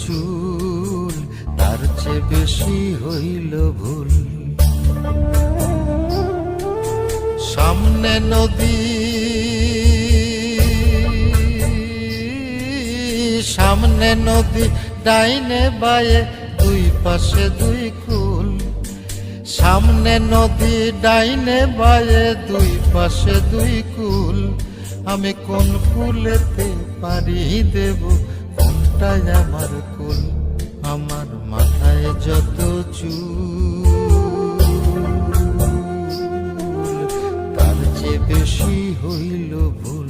চুল, তার চেয়ে বেশি হইল ভুল। সামনে নদী, সামনে নদী, ডাইনে বায়ে দুই পাশে দুই কুল। সামনে নদী, ডাইনে বায়ে দুই পাশে দুই কুল। আমি কোন কুলেতে পারি দেব, কোনটাই আমার কুল? আমার মাথায় যত চুল, তার চেয়ে বেশি হইল ভুল।